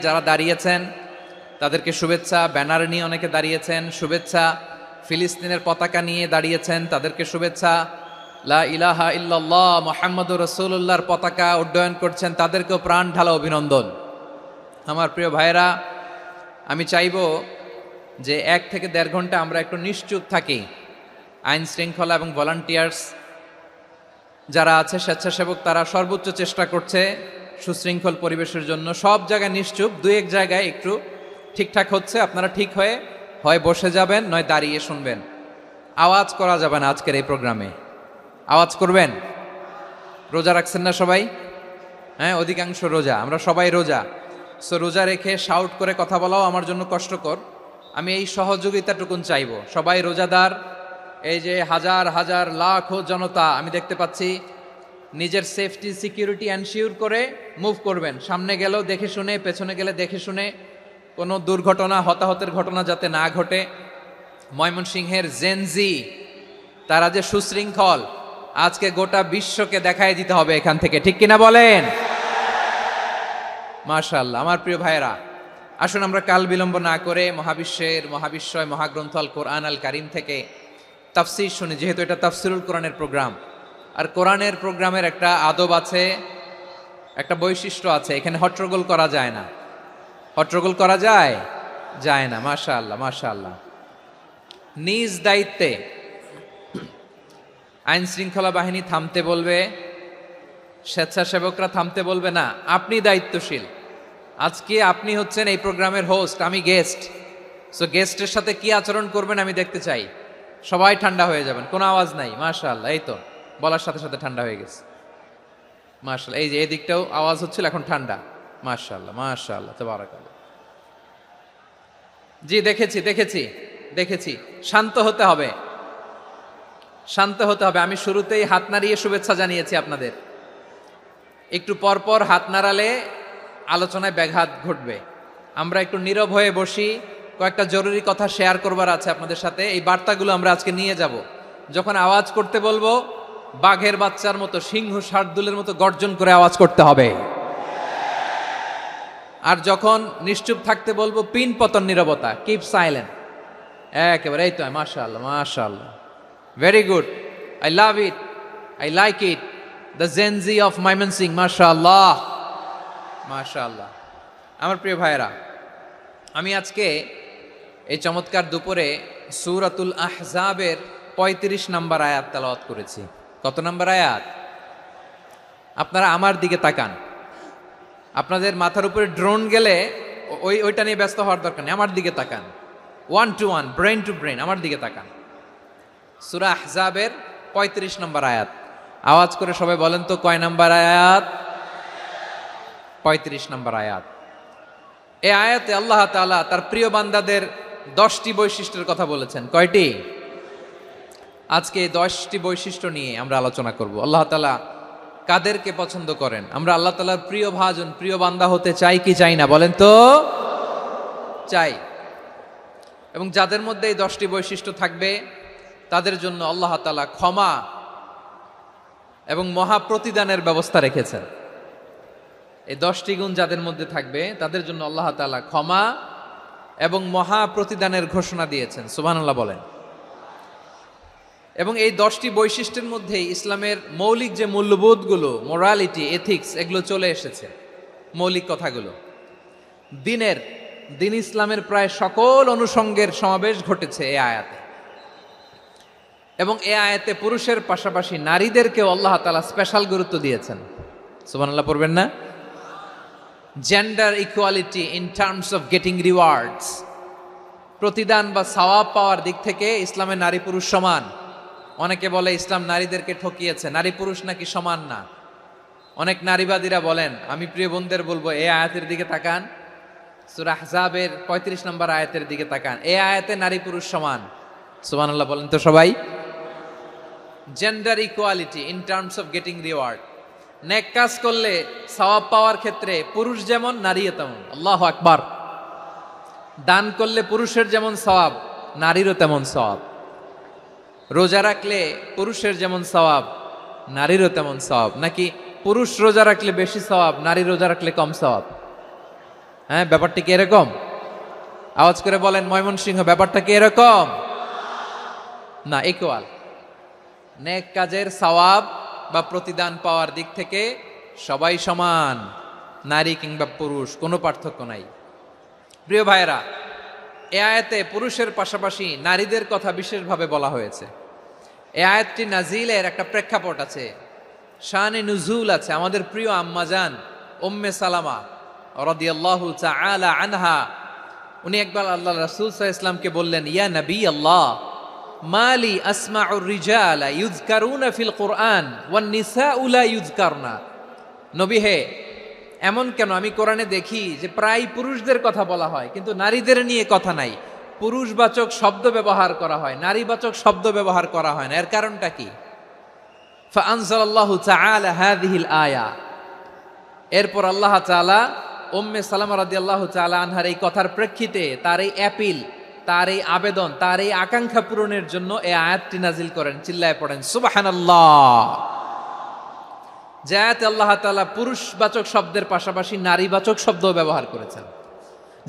যারা দাঁড়িয়েছেন তাদেরকে শুভেচ্ছা। ব্যানার নিয়ে অনেকে দাঁড়িয়েছেন, শুভেচ্ছা। ফিলিস্তিনের পতাকা নিয়ে দাঁড়িয়েছেন, তাদেরকে শুভেচ্ছা। লা ইলাহা ইল্লাল্লাহ মুহাম্মাদুর রাসূলুল্লাহর পতাকা উড্ডয়ন করছেন, তাদেরকেও প্রাণ ঢালা অভিনন্দন। আমার প্রিয় ভাইয়েরা, আমি চাইবো যে 1 থেকে 1.5 ঘন্টা আমরা একটু নিশ্চুপ থাকি। আইন শৃঙ্খলা এবং ভলান্টিয়ার্স যারা আছে, স্বেচ্ছাসেবক, তারা সর্বোচ্চ চেষ্টা করছে সুশৃঙ্খল পরিবেশের জন্য। সব জায়গায় নিশ্চুপ, 2-1 জায়গায় একটু ঠিকঠাক হচ্ছে। আপনারা ঠিক হয়ে হয় বসে যাবেন, নয় দাঁড়িয়ে শুনবেন। আওয়াজ করা যাবে না আজকের এই প্রোগ্রামে। আওয়াজ করবেন? রোজা রাখছেন না সবাই? হ্যাঁ, অধিকাংশ রোজা, আমরা সবাই রোজা। সো রোজা রেখে শাউট করে কথা বলাও আমার জন্য কষ্টকর। আমি এই সহযোগিতাটুকুন চাইবো। সবাই রোজাদার, এই যে হাজার হাজার লাখো জনতা আমি দেখতে পাচ্ছি, নিজের সেফটি সিকিউরিটি এনশিওর করে মুভ করবেন। সামনে গেলেও দেখে শুনে, পেছনে গেলে দেখে শুনে, কোনো দুর্ঘটনা, হতাহতের ঘটনা যাতে না ঘটে। ময়মনসিংহের জেনজি তারা যে সুশৃঙ্খল, আজকে গোটা বিশ্বকে দেখায় দিতে হবে এখান থেকে, ঠিক কিনা বলেন? মাশাআল্লাহ। আমার প্রিয় ভাইয়েরা, আসুন আমরা কাল বিলম্ব না করে মহাবিশ্বয় মহাগ্রন্থ আল কোরআন আল কারিম থেকে তাফসীর শুনি। যেহেতু এটা তাফসীরুল কোরআনের প্রোগ্রাম, আর কোরআনের প্রোগ্রামের একটা আদব আছে, একটা বৈশিষ্ট্য আছে। এখানে হট্টগোল করা যায় না। হট্টগোল করা যায় না। মাশাআল্লাহ, মাশাআল্লাহ। নিজ দায়িত্বে আইন শৃঙ্খলা বাহিনী থামতে বলবে, স্বেচ্ছাসেবকরা থামতে বলবে না। আপনি দায়িত্বশীল। আজকে আপনি হচ্ছেন এই প্রোগ্রামের হোস্ট, আমি গেস্ট। সো গেস্টের সাথে কি আচরণ করবেন আমি দেখতে চাই। সবাই ঠান্ডা হয়ে যাবেন, কোনো আওয়াজ নাই। মাশাআল্লাহ, এই তো বলার সাথে সাথে ঠান্ডা হয়ে গেছে। মাশাআল্লাহ। এই যে এদিকটাও আওয়াজ হচ্ছিল, এখন ঠান্ডা। মাশাআল্লাহ, মাশাআল্লাহ, তাবারাকাল্লাহ। জি, দেখেছি। শান্ত হতে হবে, শান্ত হতে হবে। আমি শুরুতেই হাত নাড়িয়ে শুভেচ্ছা জানিয়েছি আপনাদের। একটু পরপর হাত নাড়ালে আলোচনায় ব্যাঘাত ঘটবে। আমরা একটু নীরব হয়ে বসি। কয়েকটা জরুরি কথা শেয়ার করবার আছে আপনাদের সাথে। এই বার্তাগুলো আমরা আজকে নিয়ে যাব। যখন আওয়াজ করতে বলবো, বাঘের বাচ্চার মতো, সিংহ শার্দুলের মতো গর্জন করে আওয়াজ করতে হবে। আর যখন নিশ্চুপ থাকতে বলবো, পিন পতন নীরবতা, কিপ সাইলেন্ট। একেবারে এই তো। মাশাআল্লাহ, মাশাআল্লাহ, very good, I love it, I like it, the Gen Z of Mymensingh. মাশাআল্লাহ, মাশাআল্লাহ। আমার প্রিয় ভাইয়েরা, আমি আজকে এই চমৎকার দুপুরে সূরাতুল আহজাবের 35 নম্বর আয়াত তেলাওয়াত করেছি। কত নম্বর আয়াত? আপনারা আমার দিকে তাকান। আপনাদের মাথার উপরে ড্রোন গেলে ওইটা নিয়ে ব্যস্ত হওয়ার দরকার নেই। আমার দিকে তাকান। 1 to 1, ব্রেন টু ব্রেন, আমার দিকে তাকান। সূরা আহজাবের 35 নম্বর আয়াত। আওয়াজ করে সবাই বলেন তো, কয় নম্বর আয়াত? 35 নম্বর আয়াত। এই আয়াতে আল্লাহ তাআলা তার প্রিয় বান্দাদের 10টি বৈশিষ্ট্যের কথা বলেছেন। কয়টি? আজকে এই 10টি বৈশিষ্ট্য নিয়ে আমরা আলোচনা করব। আল্লাহ তাআলা কাদেরকে পছন্দ করেন? আমরা আল্লাহ তাআলার প্রিয় ভাজন, প্রিয় বান্দা হতে চাই কি চাই না? বলেন তো। চাই। এবং যাদের মধ্যে এই 10টি বৈশিষ্ট্য থাকবে, তাদের জন্য আল্লাহ তাআলা ক্ষমা এবং মহা প্রতিদানের ব্যবস্থা রেখেছেন। এই 10টি গুণ যাদের মধ্যে থাকবে, তাদের জন্য আল্লাহ তাআলা ক্ষমা এবং মহা প্রতিদানের ঘোষণা দিয়েছেন। সুবহানাল্লাহ বলেন। এবং এই 10টি বৈশিষ্ট্যের মধ্যেই ইসলামের মৌলিক যে মূল্যবোধগুলো, মোরালিটি, এথিক্স, এগুলো চলে এসেছে। মৌলিক কথাগুলো দিন ইসলামের প্রায় সকল অনুষঙ্গের সমাবেশ ঘটেছে এই আয়াতে। এবং এই আয়াতে পুরুষের পাশাপাশি নারীদেরকেও আল্লাহ তাআলা স্পেশাল গুরুত্ব দিয়েছেন। সুবহানাল্লাহ পড়বেন না? Gender equality in terms of getting rewards, প্রতিদান বা সওয়াব পাওয়ার দিক থেকে ইসলামে নারী পুরুষ সমান। অনেকে বলে ইসলাম নারীদেরকে ঠকিয়েছে, নারী পুরুষ নাকি সমান না। অনেক নারীবাদীরা বলেন, আমি প্রিয় বোনদের বলবো, এই আয়াতের দিকে তাকান, সূরা আহজাবের 35 নম্বর আয়াতের দিকে তাকান। এই আয়াতে নারী পুরুষ সমান। সুবহানাল্লাহ বলেন তো সবাই। Gender equality in terms of getting reward, নেক কাজ করলে সওয়াব পাওয়ার ক্ষেত্রে পুরুষ যেমন, নারীও তেমন। আল্লাহু আকবার। দান করলে পুরুষের যেমন সওয়াব, নারীরও তেমন সওয়াব। রোজা রাখলে পুরুষের যেমন সওয়াব, নারীরও তেমন সওয়াব। নাকি পুরুষ রোজা রাখলে বেশি সওয়াব, নারী রোজা রাখলে কম সওয়াব? হ্যাঁ, ব্যাপারটা কি এরকম? আওয়াজ করে বলেন ময়মনসিংহ, ব্যাপারটা কি এরকম? না, ইকুয়াল। নেক কাজের সওয়াব বা প্রতিদান পাওয়ার দিক থেকে সবাই সমান, নারী কিংবা পুরুষ কোনো পার্থক্য নাই। প্রিয় ভাইয়েরা, এ আয়াতে পুরুষের পাশাপাশি নারীদের কথা বিশেষভাবে বলা হয়েছে। এ আয়াতটি নাজিলের একটা প্রেক্ষাপট আছে, শানে নুজুল আছে। আমাদের প্রিয় আম্মাজান উম্মে সালামা রাদিয়াল্লাহু তাআলা আনহা, উনি একবার আল্লাহ রাসূল সাল্লাল্লাহু আলাইহি ওয়াসাল্লামকে বললেন, ইয়া নবী আল্লাহ, মালি আসমাউর রিজালা ইউযকারুনা ফিল কুরআন ওয়ান নিসাউ লা ইউযকারনা। নবী হে, এমন কেন আমি কোরআনে দেখি যে প্রায় পুরুষদের কথা বলা হয় কিন্তু নারীদের নিয়ে কথা নাই, পুরুষবাচক শব্দ ব্যবহার করা হয়, নারীবাচক শব্দ ব্যবহার করা হয় না, এর কারণটা কি? ফাআনজালাল্লাহু তাআলা হাযিহিল আয়া। এরপর আল্লাহ তাআলা উম্মে সালামা রাদিয়াল্লাহু তাআলা আনহার এই কথার প্রেক্ষিতে, তার এই অ্যাপিল, তার এই আবেদন, তার এই আকাঙ্ক্ষা পূরণের জন্য এই আয়াতটি নাজিল করেন। চিল্লায় পড়েন সুবহানাল্লাহ। যে আয়াতে আল্লাহ তাআলা পুরুষবাচক শব্দের পাশাপাশি নারীবাচক শব্দও ব্যবহার করেছেন।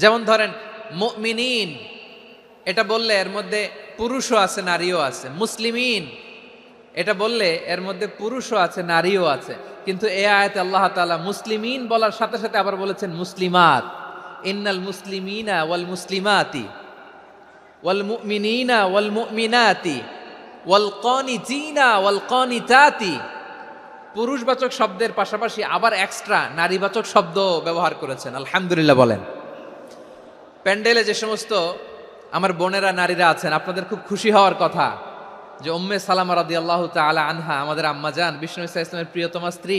যেমন ধরেন মুমিনিন, এটা বললে এর মধ্যে পুরুষও আছে নারীও আছে। মুসলিমিন, এটা বললে এর মধ্যে পুরুষও আছে নারীও আছে। কিন্তু এই আয়াতে আল্লাহ তাআলা মুসলিমিন বলার সাথে সাথে আবার বলেছেন মুসলিমাত। ইন্নাল মুসলিমিনা ওয়াল মুসলিমাতি ওয়াল মুমিনিনা ওয়াল মুমিনাতি ওয়াল কানিতিনা ওয়াল কানিতাতি। পুরুষবাচক শব্দের পাশাপাশি আবার এক্সট্রা নারীবাচক শব্দ ব্যবহার করেছেন। আলহামদুলিল্লাহ বলেন। প্যান্ডেলে যে সমস্ত আমার বোনেরা নারীরা আছেন, আপনাদের খুব খুশি হওয়ার কথা যে উম্মে সালামা রাদিয়াল্লাহু তাআলা আনহা, আমাদের আম্মাজান বিষ্ণু ইসা ইসলামের প্রিয়তমা স্ত্রী,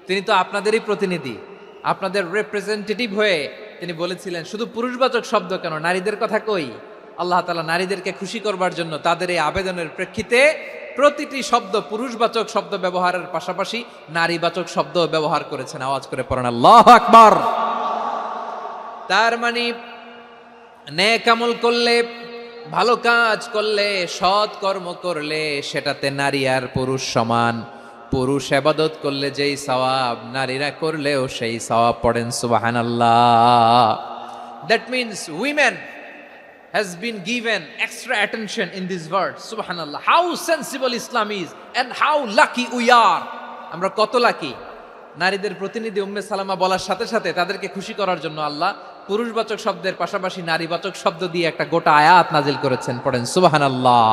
তিনি তো আপনাদেরই প্রতিনিধি, আপনাদের রিপ্রেজেন্টেটিভ হয়ে তিনি বলেছিলেন শুধু পুরুষবাচক শব্দ কেন, নারীদের কথা কই। আল্লাহ তাআলা নারীদেরকে খুশি করবার জন্য তাদের এই আবেদনের প্রেক্ষিতে প্রতিটি শব্দ পুরুষবাচক শব্দ ব্যবহারের পাশাপাশি নারীবাচক শব্দ ব্যবহার করেছেন। আওয়াজ করে পড়েন আল্লাহু আকবার। তার মানে নেক আমল করলে, ভালো কাজ করলে, সৎ কর্ম করলে সেটাতে নারী আর পুরুষ সমান। পুরুষ ইবাদত করলে যেই সওয়াব, নারীরা করলেও সেই সওয়াব। পড়েন সুবহানাল্লাহ। That means women has been given extra attention in this verse. Subhanallah. How sensible Islam is and how lucky we are. আমরা কত লাকি। নারীদের প্রতিনিধি উম্মে সালামা বলার সাথে সাথে তাদেরকে খুশি করার জন্য আল্লাহ পুরুষবাচক শব্দের পাশাপাশি নারীবাচক শব্দ দিয়ে একটা গোটা আয়াত নাজিল করেছেন। পড়েন সুবহানাল্লাহ।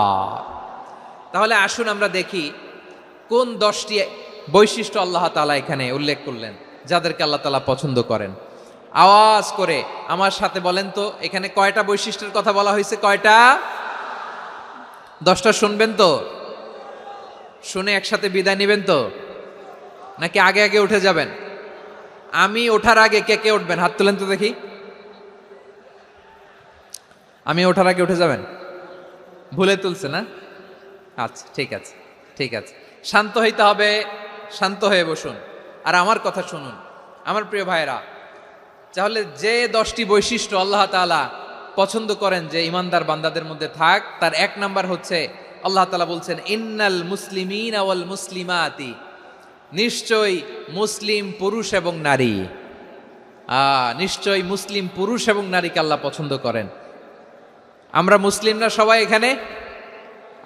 তাহলে আসুন আমরা দেখি কোন 10টি বৈশিষ্ট্য আল্লাহ তাআলা এখানে উল্লেখ করলেন যাদেরকে আল্লাহ তাআলা পছন্দ করেন। আওয়াজ করে আমার সাথে বলেন তো, এখানে কয়টা বৈশিষ্ট্যের কথা বলা হয়েছে? কয়টা? 10টা শুনবেন তো? শুনে একসাথে বিদায় নেবেন তো, নাকি আগে আগে উঠে যাবেন? আমি ওঠার আগে কে কে উঠবেন? হাত তুলেন তো দেখি। আমি ওঠার আগে উঠে যাবেন? ভুলে তুলছে না? আচ্ছা, ঠিক আছে, ঠিক আছে। শান্ত হইতে হবে, শান্ত হয়ে বসুন আর আমার কথা শুনুন। আমার প্রিয় ভাইরা, তাহলে যে 10টি বৈশিষ্ট্য আল্লাহ তাআলা পছন্দ করেন যে ইমানদার বান্দাদের মধ্যে থাক, তার 1 নাম্বার হচ্ছে আল্লাহ তাআলা বলছেন ইন্নাল মুসলিমিনা ওয়াল মুসলিমাতি। নিশ্চয়ই মুসলিম পুরুষ এবং নারী, নিশ্চয়ই মুসলিম পুরুষ এবং নারীকে আল্লাহ পছন্দ করেন। আমরা মুসলিম না সবাই এখানে?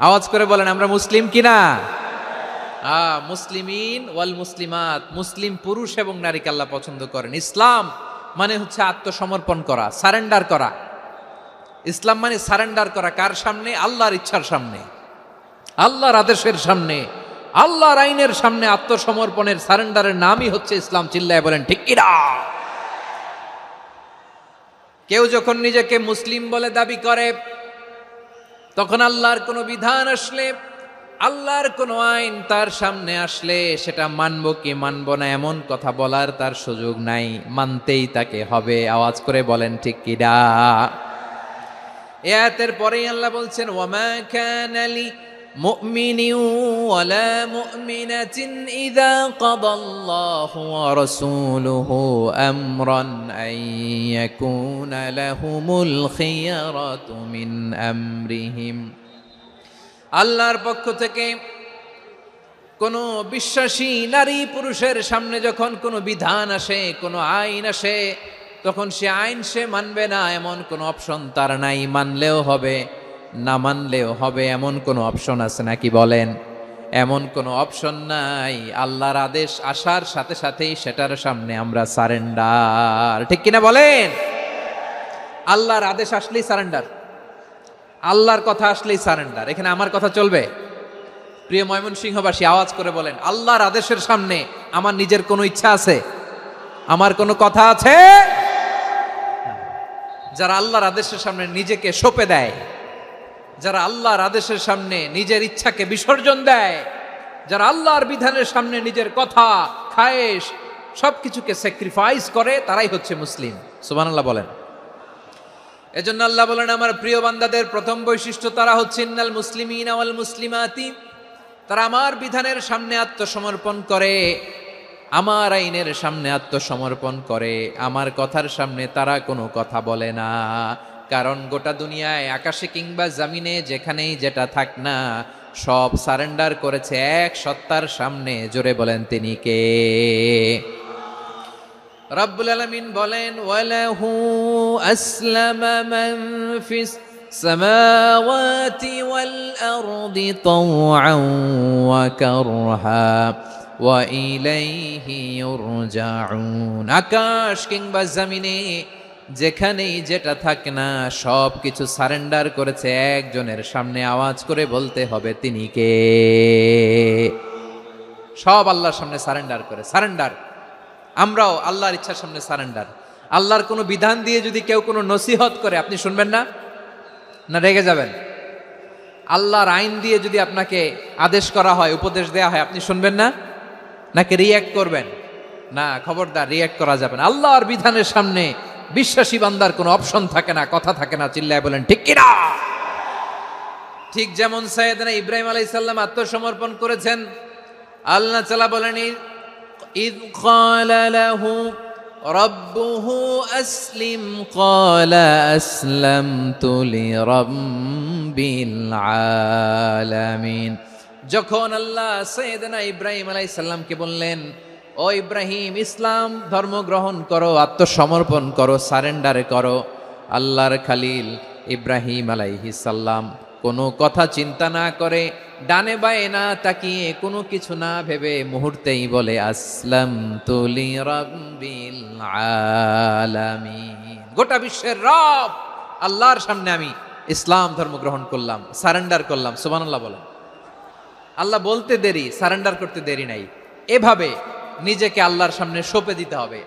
আওয়াজ করে বলেন আমরা মুসলিম কিনা? মুসলিমিন ওয়াল মুসলিমাত, মুসলিম পুরুষ এবং নারীকে আল্লাহ পছন্দ করেন। ইসলাম মানে হচ্ছে আত্মসমর্পণ করা, সারেন্ডার করা। ইসলাম মানে সারেন্ডার করা। কার সামনে? আল্লাহর ইচ্ছার সামনে, আল্লাহর আদেশের সামনে, আল্লাহর আইনের সামনে আত্মসমর্পণের, সারেন্ডারের নামই হচ্ছে ইসলাম। চিল্লায় বলেন ঠিক কিনা? কেউ যখন নিজেকে মুসলিম বলে দাবি করে, তখন আল্লাহর কোনো বিধান আসলে, আল্লাহর কোনো আইন তার সামনে আসলে সেটা মানবো কি মানবো না এমন কথা বলার তার সুযোগ নাই, মানতেই তাকে হবে। আওয়াজ করে বলেন ঠিক কিনা? এই আয়াতের পরেই আল্লাহ বলছেন ওয়ামা কানা লি মুমিনিন ওয়ালা মুমিনাতিন ইযা কাদাল্লাহু ওয়া রাসূলুহু আমরান আন ইয়াকুনা লাহুমুল খিয়ারাতু মিন আমরিহিম। আল্লাহর পক্ষ থেকে কোনো বিশ্বাসী নারী পুরুষের সামনে যখন কোনো বিধান আসে, কোনো আইন আসে, তখন সে আইন সে মানবে না এমন কোনো অপশন তার নাই, মানলেও হবে না মানলেও হবে এমন কোনো অপশন আছে নাকি বলেন? এমন কোনো অপশন নাই। আল্লাহর আদেশ আসার সাথে সাথেই সেটার সামনে আমরা সারেন্ডার, ঠিক কিনা বলেন? আল্লাহর আদেশ আসলেই সারেন্ডার, আল্লাহর কথা আসলেই সারেন্ডার। এখানে আমার কথা চলবে? প্রিয় ময়মনসিংহবাসী আওয়াজ করে বলেন, আল্লাহর আদেশের সামনে আমার নিজের কোনো ইচ্ছা আছে? আমার কোনো কথা আছে? যারা আল্লাহর আদেশের সামনে নিজেকে সঁপে দেয়, যারা আল্লাহর আদেশের সামনে নিজের ইচ্ছাকে বিসর্জন দেয়, যারা আল্লাহর বিধানের সামনে নিজের কথা খায়েশ সবকিছুকে স্যাক্রিফাইস করে, তারাই হচ্ছে মুসলিম। সুবহানাল্লাহ বলেন। এজন্য আল্লাহ বলেন, আমার প্রিয় বান্দাদের প্রথম বৈশিষ্ট্য তারা হচ্ছে ইন্নাল মুসলিমিনা ওয়াল মুসলিমাতি, তারা আমার বিধানের সামনে আত্মসমর্পণ করে, আমার আইনের সামনে আত্মসমর্পণ করে, আমার কথার সামনে তারা কোনো কথা বলে না। কারণ গোটা দুনিয়ায় আকাশে কিংবা জমিনে যেখানেই যেটা থাক না, সব সারেন্ডার করেছে এক সত্তার সামনে। জোরে বলেন তিনি কে? রব্বুল আলামিন বলেন, ওয়ালাহু আসলামা মান ফিস সামাওয়াতি ওয়াল আরদি তাওআন ওয়া কারহা ওয়া ইলাইহি ইউরজাউন। আকাশ কিংবা জমিনে যেখানেই যেটা থাকে না, সব কিছু সারেন্ডার করেছে একজনের সামনে। আওয়াজ করে বলতে হবে তিনি কে? সব আল্লাহর সামনে সারেন্ডার করে। সারেন্ডার। আমরাও আল্লাহর ইচ্ছার সামনে সারেন্ডার। আল্লাহর কোনো বিধান দিয়ে যদি কেউ কোনো নসিহত করে, আপনি শুনবেন না? না রেগে যাবেন? আল্লাহর আইন দিয়ে যদি আপনাকে আদেশ করা হয়, উপদেশ দেয়া হয়, আপনি শুনবেন না? নাকি রিয়্যাক্ট করবেন? না, খবরদার, রিয়্যাক্ট করা যাবে না। আল্লাহর বিধানের সামনে বিশ্বাসী বান্দার কোনো অপশন থাকে না, কথা থাকে না। চিল্লায় বলেন ঠিক কিনা? ঠিক যেমন সাইয়েদনা ইব্রাহিম আলাইহিস সালাম আত্মসমর্পণ করেছেন। আল্লাহ তাআলা বলেন, ইয ক্বালা লাহু রাব্বুহু আসলিম ক্বালা আসলামতু লিরাব্বিল আলামিন। যখন আল্লাহ সাইয়েদনা ইব্রাহিম আলাইহিস সালামকে বললেন, ও ইব্রাহিম, ইসলাম ধর্ম গ্রহণ করো, আত্মসমর্পণ করো, সারেন্ডার করো, আল্লাহর খালিল ইব্রাহিম আলাইহিস সালাম কোনো কথা চিন্তা না করে, ডানে বায়ে না তাকিয়ে, কোনো কিছু না ভেবে মুহূর্তেই বলে, আসলামতু লিরাব্বিল আলামিন। গোটা বিশ্বের রব আল্লাহর সামনে আমি ইসলাম ধর্ম গ্রহণ করলাম, সারেন্ডার করলাম। সুবহানাল্লাহ বলেন। আল্লাহ বলতে দেরি, সারেন্ডার করতে দেরি নাই। এভাবে নিজেকে আল্লাহর সামনে সঁপে দিতে হবে।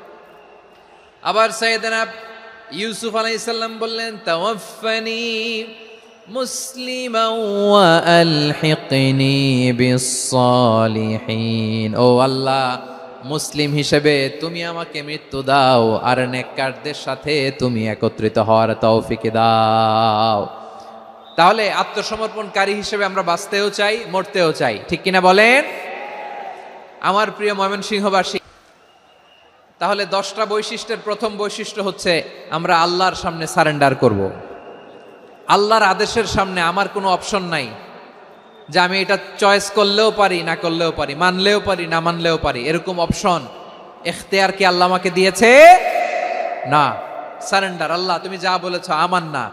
আবার সাইয়েদনা ইউসুফ আলাইহিস সালাম বললেন, তাওয়াফফানি মুসলিমান ওয়া আলহিকনি বিস-সালিহিন। ও আল্লাহ, মুসলিম হিসেবে তুমি আমাকে মৃত্যু দাও, আর নেককারদের সাথে তুমি একত্রিত হওয়ার তৌফিক দাও। তাহলে আত্মসমর্পণকারী হিসেবে আমরা বাঁচতেও চাই, মরতেও চাই, ঠিক কিনা বলেন? আমার প্রিয় ময়মনসিংহবাসী, তাহলে 10টা বৈশিষ্ট্যের প্রথম বৈশিষ্ট্য হচ্ছে আমরা আল্লাহর সামনে সারেন্ডার করব। আল্লাহর আদেশের সামনে আমার কোনো অপশন নাই যে আমি এটা চয়েস করলেও পারি, না করলেও পারি, মানলেও পারি, না মানলেও পারি, এরকম অপশন এখতিয়ার কি আল্লাহ আমাকে দিয়েছে? না। সারেন্ডার। আল্লাহ তুমি যা বলেছো, আমান্না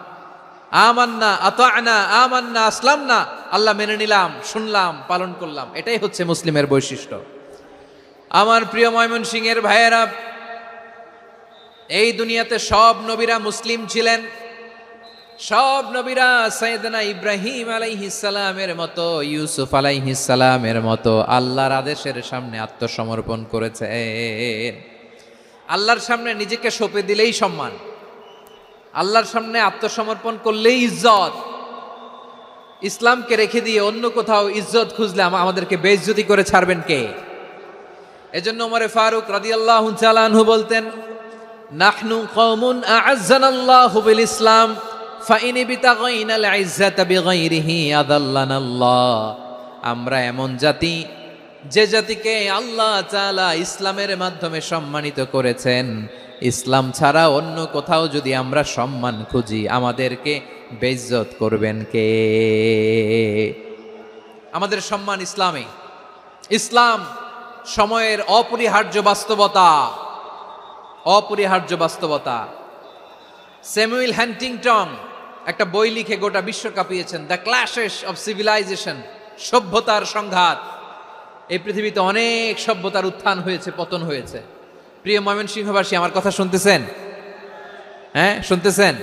আমান্না আতা'না আমান্না আসলামনা, আল্লাহ মেনে নিলাম, শুনলাম, পালন করলাম। এটাই হচ্ছে মুসলিমের বৈশিষ্ট্য। আমার প্রিয় ময়মনসিংহের ভাইয়েরা, এই দুনিয়াতে সব নবীরা মুসলিম ছিলেন। সব নবীরা সাইয়েদনা ইব্রাহিম আলাইহিস সালামের মতো, ইউসুফ আলাইহিস সালামের মতো আল্লাহর আদেশের সামনে আত্মসমর্পণ করেছে। আল্লাহর সামনে নিজেকে সঁপে দিলেই সম্মান, আল্লাহর সামনে আত্মসমর্পণ করলেই ইজ্জত। ইসলামকে রেখে দিয়ে অন্য কোথাও ইজ্জত খুঁজলে আমাদেরকে বেইজ্জতি করে ছাড়বেন কে? এজন্য ওমরে ফারুক রাদিয়াল্লাহু তাআলা আনহু বলতেন, নাহনু কওমুন আ'আজ্জানাল্লাহু বিল ইসলাম ফাইন বিতাগাইনাল ইজ্জাতা বিগাইরিহি আদাল্লানাল্লাহ। আমরা এমন জাতি, যে জাতিকে আল্লাহ তাআলা ইসলামের মাধ্যমে সম্মানিত করেছেন। ইসলাম ছাড়া অন্য কোথাও যদি আমরা সম্মান খুঁজি, আমাদেরকে বেইজ্জত করবেন কে? আমাদের সম্মান ইসলামে। ইসলাম সময়ের অপরিহার্য বাস্তবতা। অপরিহার্য বাস্তবতা। স্যামুয়েল হ্যান্টিংটন একটা বই লিখে গোটা বিশ্ব কাঁপিয়েছেন, দ্য ক্ল্যাশেস অফ সিভিলাইজেশন, সভ্যতার সংঘাত। এই পৃথিবীতে অনেক সভ্যতার উত্থান হয়েছে, পতন হয়েছে। প্রিয় ময়মনসিংহবাসী, আমার কথা শুনতেছেন? হ্যাঁ, শুনতেছেন?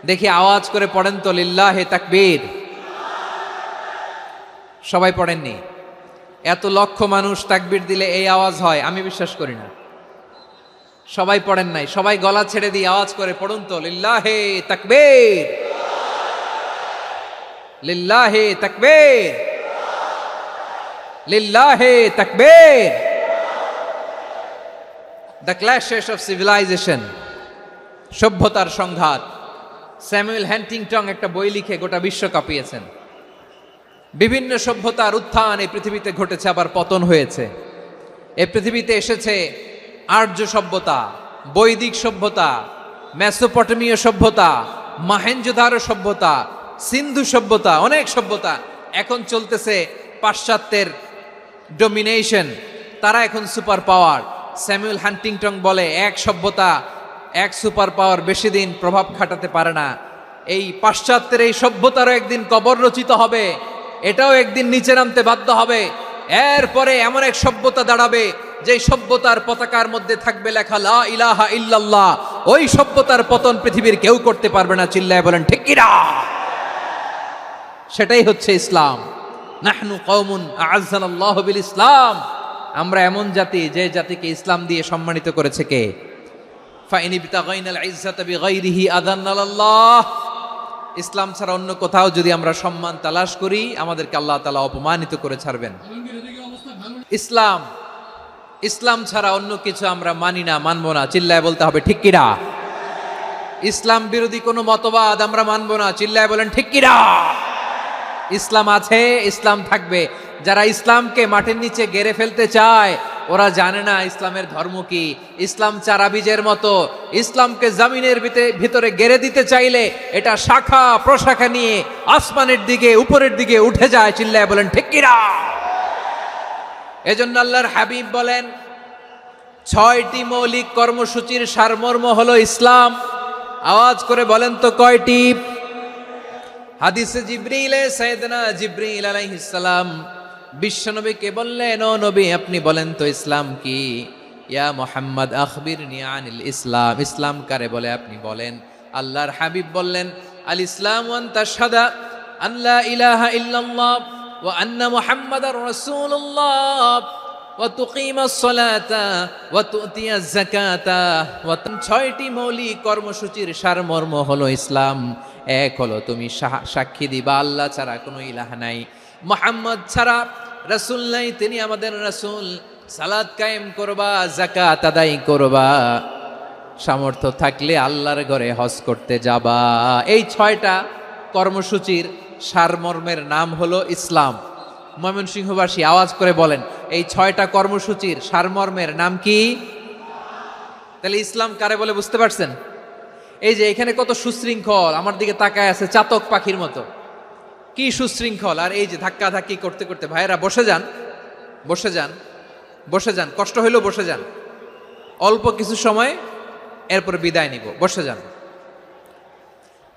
দেখি আওয়াজ করে পড়েন তো, লিল্লাহে তাকবীর। সবাই পড়েননি? এত লক্ষ মানুষ তাকবীর দিলে এই আওয়াজ হয়? আমি বিশ্বাস করি না। সবাই পড়েন নাই? সবাই গলা ছেড়ে দিয়ে আওয়াজ করে পড়ুন তো, লিল্লাহে তাকবীর, লিল্লাহে তাকবীর, লিল্লাহে তাকবীর। দ্য ক্ল্যাশেস অফ সিভিলাইজেশন, সভ্যতার সংঘাত। স্যামুয়েল হ্যান্টিংটন একটা বই লিখে গোটা বিশ্ব কাঁপিয়েছেন। বিভিন্ন সভ্যতার উত্থান এই পৃথিবীতে ঘটেছে, আবার পতন হয়েছে। এই পৃথিবীতে এসেছে আর্য সভ্যতা, বৈদিক সভ্যতা, মেসোপটেমীয় সভ্যতা, মহেঞ্জোদারো সভ্যতা, সিন্ধু সভ্যতা, অনেক সভ্যতা। এখন চলতেছে পাশ্চাত্যের ডোমিনেশন, তারা এখন সুপার পাওয়ার। স্যামুয়েল হ্যান্টিংটন বলে, এক সভ্যতা, এক সুপার পাওয়ার বেশি দিন প্রভাব খাটাতে পারে না। এই পাশ্চাত্যের এই সভ্যতারও একদিন কবর রচিত হবে, এটাও একদিন নিচে নামতে বাধ্য হবে। এরপরে এমন এক সভ্যতা দাঁড়াবে, যে সভ্যতার পতাকার মধ্যে থাকবে লেখা লা ইলাহা ইল্লাল্লাহ। ওই সভ্যতার পতন পৃথিবীর কেউ করতে পারবে না। চিল্লায় বলেন ঠিক কিনা? সেটাই হচ্ছে ইসলাম। নাহনু কওমুন আ'আজ্জানাল্লাহু বিল ইসলাম। আমরা এমন জাতি, যে জাতিকে ইসলাম দিয়ে সম্মানিত করেছে কে? ফাইন ইবতাগাইনাল ইজ্জাতা বিগাইরিহি আযান্নাল্লাহ। ইসলাম ছাড়া অন্য কোথাও যদি আমরা সম্মান তালাশ করি, আমাদেরকে আল্লাহ তাআলা অপমানিত করে ছাড়বেন। ইসলাম, ইসলাম ছাড়া অন্য কিছু আমরা মানি না, মানবো না। চিল্লায় বলতে হবে ঠিক কিনা? ইসলাম বিরোধী কোনো মতবাদ আমরা মানবো না। চিল্লায় বলেন ঠিক কিনা? ইসলাম আছে, ইসলাম থাকবে। যারা ইসলামকে মাটির নিচে গেড়ে ফেলতে চায়, ওরা জানে না ইসলামের ধর্ম কি। ইসলাম চারা বীজের মতো, ইসলামকে জমিনের ভিতরে গেড়ে দিতে চাইলে এটা শাখা প্রশাখা নিয়ে আসমানের দিকে, উপরের দিকে উঠে যায়। চিল্লায় বলেন ঠিক কিনা? এজন্য আল্লাহর হাবিব বলেন, 6টি মৌলিক কর্মসূচির সারমর্ম হলো ইসলাম। আওয়াজ করে বলেন তো কয়টি? হাদিসে জিবরিলে সাইয়েদনা জিবরিল আলাইহিস সালাম বিশ্বনবীকে বললেন, ও নবী, আপনি বলেন তো ইসলাম কি? ইয়া মুহাম্মদ আখবিরনি আনিল ইসলাম। ইসলাম কারে বলে আপনি বলেন। আল্লাহর হাবিব বললেন, আল ইসলামু আন তাশহাদা আল্লা ইলাহা ইল্লাল্লাহ ওয়া আন্না মুহাম্মাদার রাসূলুল্লাহ ওয়া তুকিমাস সালাতা ওয়া তুতিয়াজ যাকাতা। 6টি মৌলিক কর্মসূচির সারমর্ম হলো ইসলাম। এক হলো তুমি সাক্ষী দিবা আল্লাহ ছাড়া কোনো ইলাহ নাই, মুহাম্মদ ছাড়া রাসূল নাই, তিনি আমাদের রাসূল। সালাত কায়েম করবা, যাকাত আদায় করবা, সামর্থ্য থাকলে আল্লাহর ঘরে হজ করতে যাবা। এই 6টা কর্মসূচির সারমর্মের নাম হলো ইসলাম। ময়মনসিংহবাসী আওয়াজ করে বলেন, এই 6টা কর্মসূচির সারমর্মের নাম কি? তাহলে ইসলাম কারে বলে বুঝতে পারছেন? এই যে এখানে কত সুশৃঙ্খল, আমার দিকে তাকায় আছে চাতক পাখির মতো, কি সুশৃঙ্খল। আর এই যে ধাক্কা ধাক্কি করতে করতে, ভাইয়েরা বসে যান, বসে যান, বসে যান, কষ্ট হইলেও বসে যান, অল্প কিছু সময়, এরপরে বিদায় নিব, বসে যান।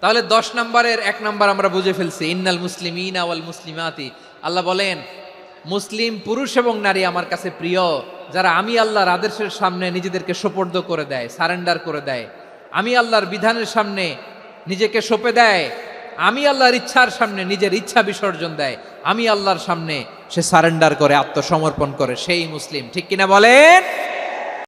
তাহলে 10 নম্বরের 1 নম্বর আমরা বুঝে ফেলছি, ইন্নাল মুসলিমিনা ওয়াল মুসলিমাতি। আল্লাহ বলেন, মুসলিম পুরুষ এবং নারী আমার কাছে প্রিয়, যারা আমি আল্লাহর আদেশের সামনে নিজেদেরকে সোপর্দ করে দেয়, সারেন্ডার করে দেয়, আমি আল্লাহর বিধানের সামনে নিজেকে সঁপে দেয়, আমি আল্লাহর ইচ্ছার সামনে নিজের ইচ্ছা বিসর্জন দেয়, আমি আল্লাহর সামনে সে সারেন্ডার করে, আত্মসমর্পণ করে, সেই মুসলিম। ঠিক কিনা বলেন?